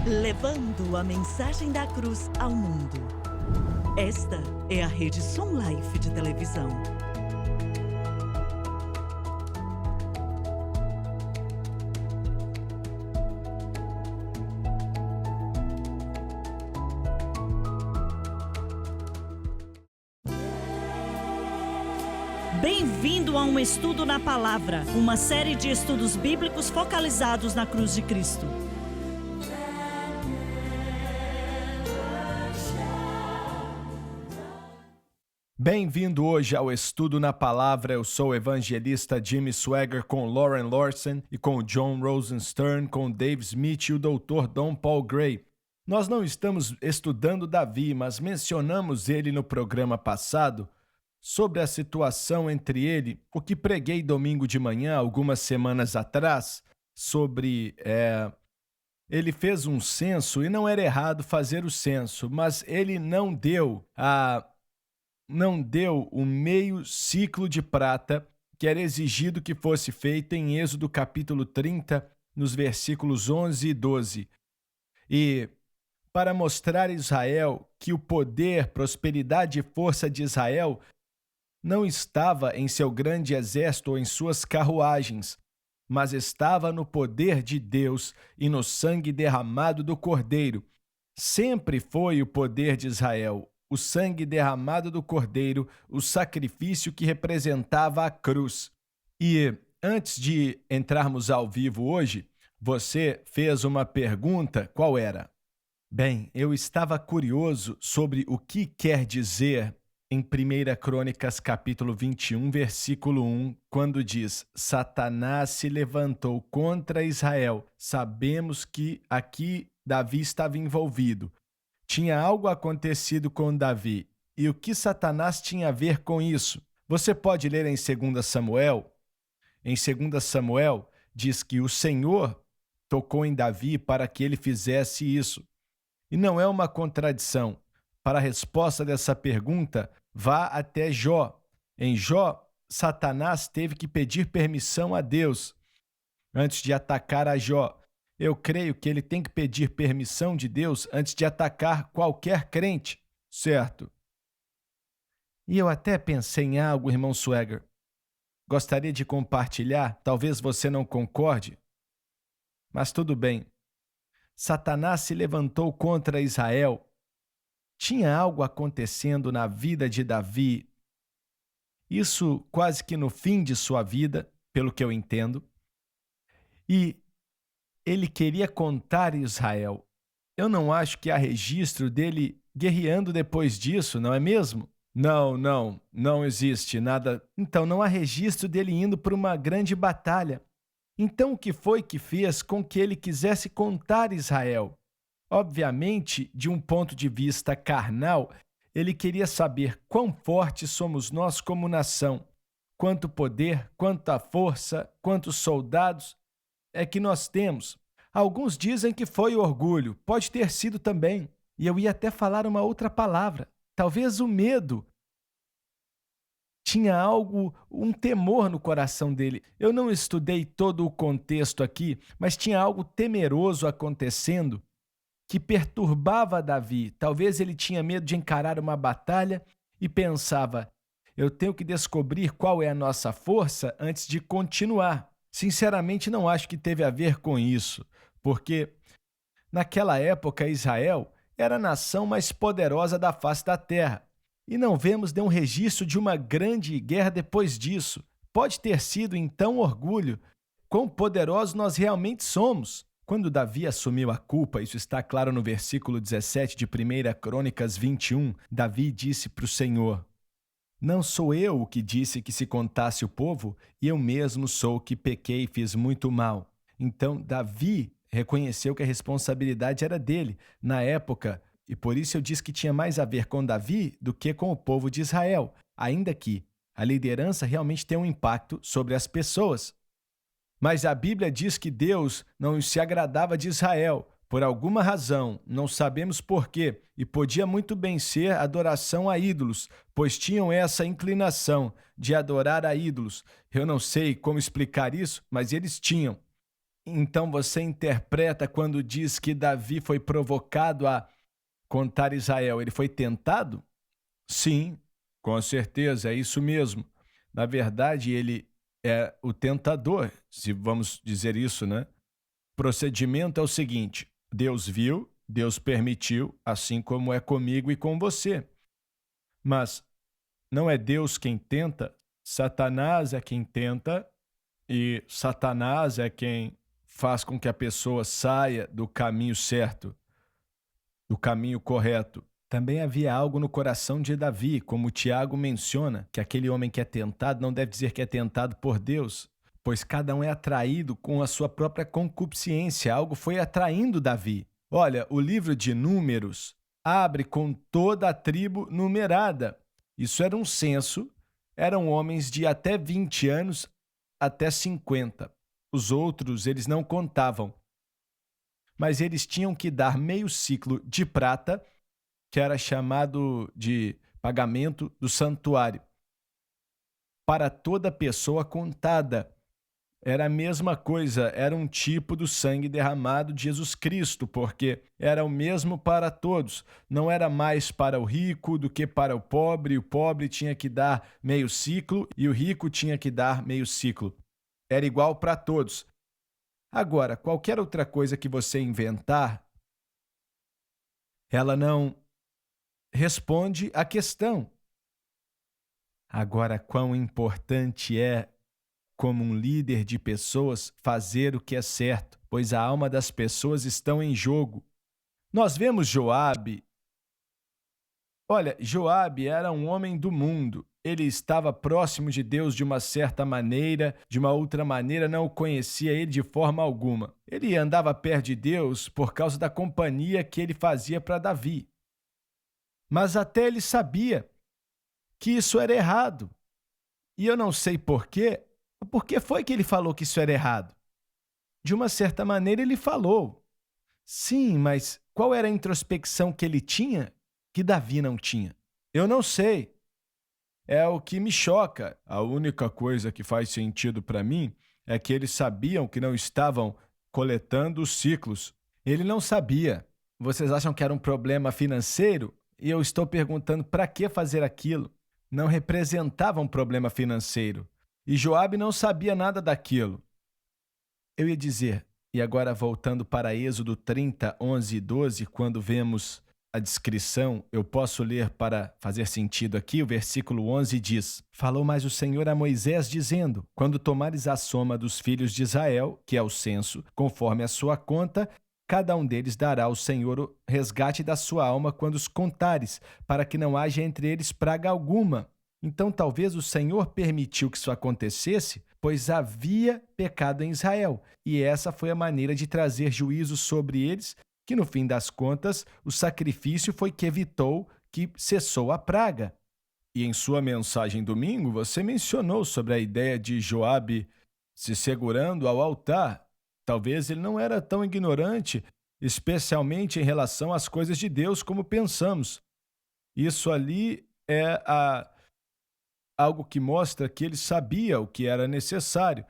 Levando a mensagem da cruz ao mundo. Esta é a Rede Som Life de televisão. Bem-vindo a um estudo na palavra, uma série de estudos bíblicos focalizados na cruz de Cristo. Bem-vindo hoje ao Estudo na Palavra. Eu sou o evangelista Jimmy Swaggart com Lauren Lawson e com o John Rosenstern, com o Dave Smith e o Dr. Don Paul Gray. Nós não estamos estudando Davi, mas mencionamos ele no programa passado sobre a situação entre ele, o que preguei domingo de manhã, algumas semanas atrás, sobre ele fez um censo e não era errado fazer o censo, mas ele não deu o meio ciclo de prata que era exigido que fosse feito em Êxodo capítulo 30, nos versículos 11 e 12. E para mostrar a Israel que o poder, prosperidade e força de Israel não estava em seu grande exército ou em suas carruagens, mas estava no poder de Deus e no sangue derramado do Cordeiro. Sempre foi o poder de Israel, o sangue derramado do Cordeiro, o sacrifício que representava a cruz. E antes de entrarmos ao vivo hoje, você fez uma pergunta, qual era? Bem, eu estava curioso sobre o que quer dizer em 1 Crônicas capítulo 21, versículo 1, quando diz: Satanás se levantou contra Israel. Sabemos que aqui Davi estava envolvido. Tinha algo acontecido com Davi. E o que Satanás tinha a ver com isso? Você pode ler em 2 Samuel. Em 2 Samuel, diz que o Senhor tocou em Davi para que ele fizesse isso. E não é uma contradição. Para a resposta dessa pergunta, vá até Jó. Em Jó, Satanás teve que pedir permissão a Deus antes de atacar a Jó. Eu creio que ele tem que pedir permissão de Deus antes de atacar qualquer crente, certo? E eu até pensei em algo, irmão Swagger. Gostaria de compartilhar, talvez você não concorde, mas tudo bem. Satanás se levantou contra Israel. Tinha algo acontecendo na vida de Davi. Isso quase que no fim de sua vida, pelo que eu entendo. E ele queria contar Israel. Eu não acho que há registro dele guerreando depois disso, não é mesmo? Não existe nada. Então não há registro dele indo para uma grande batalha. Então o que foi que fez com que ele quisesse contar Israel? Obviamente, de um ponto de vista carnal, ele queria saber quão fortes somos nós como nação, quanto poder, quanta força, quantos soldados é que nós temos. Alguns dizem que foi orgulho, pode ter sido também. E eu ia até falar uma outra palavra, talvez o medo. Tinha algo, um temor no coração dele. Eu não estudei todo o contexto aqui, mas tinha algo temeroso acontecendo que perturbava Davi. Talvez ele tinha medo de encarar uma batalha e pensava: eu tenho que descobrir qual é a nossa força antes de continuar. Sinceramente, não acho que teve a ver com isso, porque naquela época Israel era a nação mais poderosa da face da terra. E não vemos nenhum registro de uma grande guerra depois disso. Pode ter sido então orgulho. Quão poderosos nós realmente somos. Quando Davi assumiu a culpa, isso está claro no versículo 17 de 1 Crônicas 21, Davi disse para o Senhor: não sou eu o que disse que se contasse o povo, e eu mesmo sou o que pequei e fiz muito mal. Então Davi reconheceu que a responsabilidade era dele na época, e por isso eu disse que tinha mais a ver com Davi do que com o povo de Israel, ainda que a liderança realmente tem um impacto sobre as pessoas. Mas a Bíblia diz que Deus não se agradava de Israel, por alguma razão, não sabemos porquê, e podia muito bem ser adoração a ídolos, pois tinham essa inclinação de adorar a ídolos. Eu não sei como explicar isso, mas eles tinham. Então você interpreta quando diz que Davi foi provocado a contar Israel, ele foi tentado? Sim, com certeza, é isso mesmo. Na verdade, ele é o tentador, se vamos dizer isso, né? O procedimento é o seguinte: Deus viu, Deus permitiu, assim como é comigo e com você. Mas não é Deus quem tenta, Satanás é quem tenta, e Satanás é quem faz com que a pessoa saia do caminho certo, do caminho correto. Também havia algo no coração de Davi, como Tiago menciona, que aquele homem que é tentado não deve dizer que é tentado por Deus, pois cada um é atraído com a sua própria concupiscência. Algo foi atraindo Davi. Olha, o livro de Números abre com toda a tribo numerada. Isso era um censo, eram homens de até 20 anos até 50. Os outros eles não contavam. Mas eles tinham que dar meio ciclo de prata, que era chamado de pagamento do santuário, para toda pessoa contada. Era a mesma coisa, era um tipo do sangue derramado de Jesus Cristo, porque era o mesmo para todos. Não era mais para o rico do que para o pobre. O pobre tinha que dar meio ciclo e o rico tinha que dar meio ciclo. Era igual para todos. Agora, qualquer outra coisa que você inventar, ela não responde à questão. Agora, quão importante é, como um líder de pessoas, fazer o que é certo, pois a alma das pessoas estão em jogo. Nós vemos Joabe. Olha, Joabe era um homem do mundo. Ele estava próximo de Deus de uma certa maneira, de uma outra maneira não o conhecia ele de forma alguma. Ele andava perto de Deus por causa da companhia que ele fazia para Davi. Mas até ele sabia que isso era errado. E eu não sei por quê. Por que foi que ele falou que isso era errado? De uma certa maneira ele falou. Sim, mas qual era a introspecção que ele tinha que Davi não tinha? Eu não sei. É o que me choca. A única coisa que faz sentido para mim é que eles sabiam que não estavam coletando os ciclos. Ele não sabia. Vocês acham que era um problema financeiro? E eu estou perguntando para que fazer aquilo? Não representava um problema financeiro. E Joabe não sabia nada daquilo. Eu ia dizer, e agora voltando para Êxodo 30, 11 e 12, quando vemos a descrição, eu posso ler para fazer sentido aqui. O versículo 11 diz: Falou mais o Senhor a Moisés, dizendo: Quando tomares a soma dos filhos de Israel, que é o censo, conforme a sua conta, cada um deles dará ao Senhor o resgate da sua alma quando os contares, para que não haja entre eles praga alguma. Então talvez o Senhor permitiu que isso acontecesse, pois havia pecado em Israel, e essa foi a maneira de trazer juízo sobre eles, que no fim das contas o sacrifício foi que evitou que cessou a praga. E em sua mensagem domingo você mencionou sobre a ideia de Joabe se segurando ao altar. Talvez ele não era tão ignorante, especialmente em relação às coisas de Deus como pensamos. Isso ali é algo que mostra que ele sabia o que era necessário,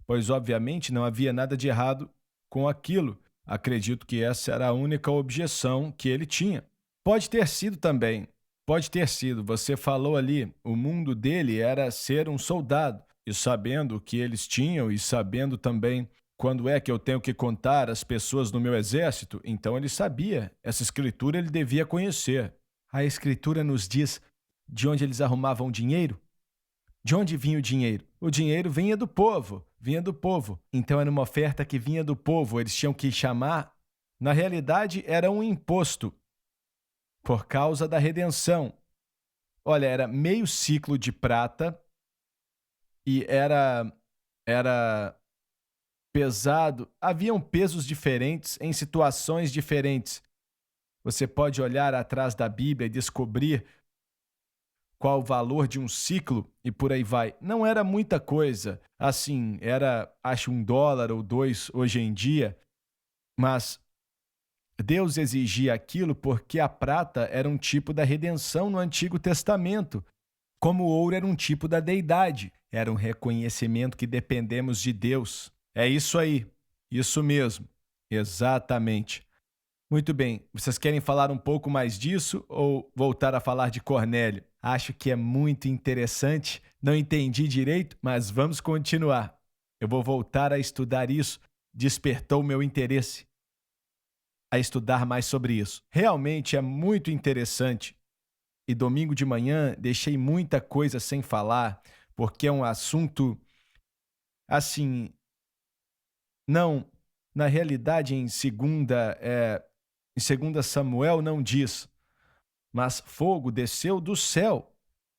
pois obviamente não havia nada de errado com aquilo. Acredito que essa era a única objeção que ele tinha. Pode ter sido também, pode ter sido. Você falou ali, o mundo dele era ser um soldado, e sabendo o que eles tinham e sabendo também quando é que eu tenho que contar as pessoas no meu exército, então ele sabia. Essa escritura ele devia conhecer. A escritura nos diz de onde eles arrumavam dinheiro? De onde vinha o dinheiro? O dinheiro vinha do povo, vinha do povo. Então era uma oferta que vinha do povo, eles tinham que chamar. Na realidade, era um imposto por causa da redenção. Olha, era meio ciclo de prata e era pesado. Haviam pesos diferentes em situações diferentes. Você pode olhar atrás da Bíblia e descobrir qual o valor de um ciclo e por aí vai. Não era muita coisa, assim, era, acho, $1 ou $2 hoje em dia, mas Deus exigia aquilo porque a prata era um tipo da redenção no Antigo Testamento, como o ouro era um tipo da deidade, era um reconhecimento que dependemos de Deus. É isso aí. Isso mesmo, exatamente. Muito bem, vocês querem falar um pouco mais disso ou voltar a falar de Cornélio? Acho que é muito interessante. Não entendi direito, mas vamos continuar. Eu vou voltar a estudar isso. Despertou meu interesse a estudar mais sobre isso. Realmente é muito interessante. E domingo de manhã deixei muita coisa sem falar, porque é um assunto assim, não, na realidade em segunda Samuel não diz, mas fogo desceu do céu.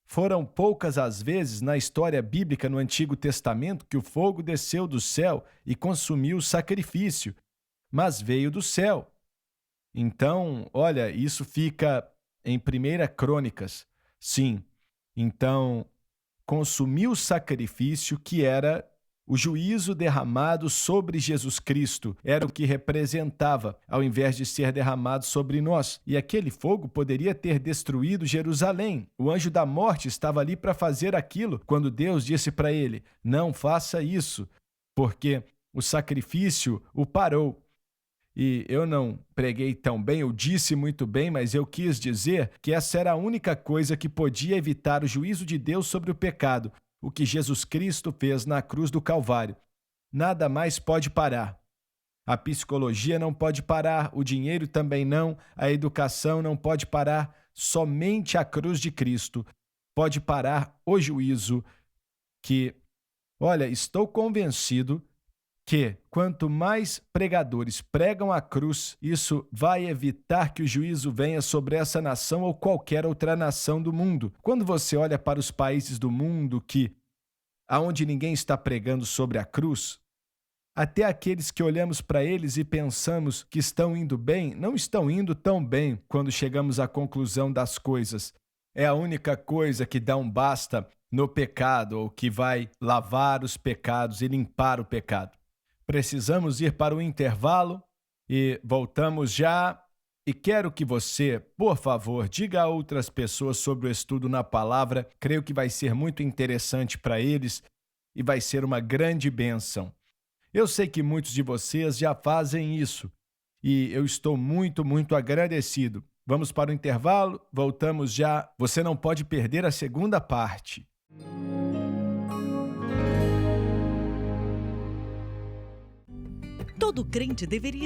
Foram poucas as vezes na história bíblica no Antigo Testamento que o fogo desceu do céu e consumiu o sacrifício, mas veio do céu. Então, olha, isso fica em 1 Crônicas. Sim. Então, consumiu o sacrifício que era o juízo derramado sobre Jesus Cristo. Era o que representava, ao invés de ser derramado sobre nós. E aquele fogo poderia ter destruído Jerusalém. O anjo da morte estava ali para fazer aquilo, quando Deus disse para ele: não faça isso, porque o sacrifício o parou. E eu não preguei tão bem, eu disse muito bem, mas eu quis dizer que essa era a única coisa que podia evitar o juízo de Deus sobre o pecado, o que Jesus Cristo fez na cruz do Calvário. Nada mais pode parar. A psicologia não pode parar, o dinheiro também não, a educação não pode parar, somente a cruz de Cristo pode parar o juízo que, olha, estou convencido que, quanto mais pregadores pregam a cruz, isso vai evitar que o juízo venha sobre essa nação ou qualquer outra nação do mundo. Quando você olha para os países do mundo aonde ninguém está pregando sobre a cruz, até aqueles que olhamos para eles e pensamos que estão indo bem, não estão indo tão bem quando chegamos à conclusão das coisas. É a única coisa que dá um basta no pecado ou que vai lavar os pecados e limpar o pecado. Precisamos ir para o intervalo e voltamos já. E quero que você, por favor, diga a outras pessoas sobre o estudo na palavra. Creio que vai ser muito interessante para eles e vai ser uma grande bênção. Eu sei que muitos de vocês já fazem isso e eu estou muito, muito agradecido. Vamos para o intervalo, voltamos já. Você não pode perder a segunda parte. Todo crente deveria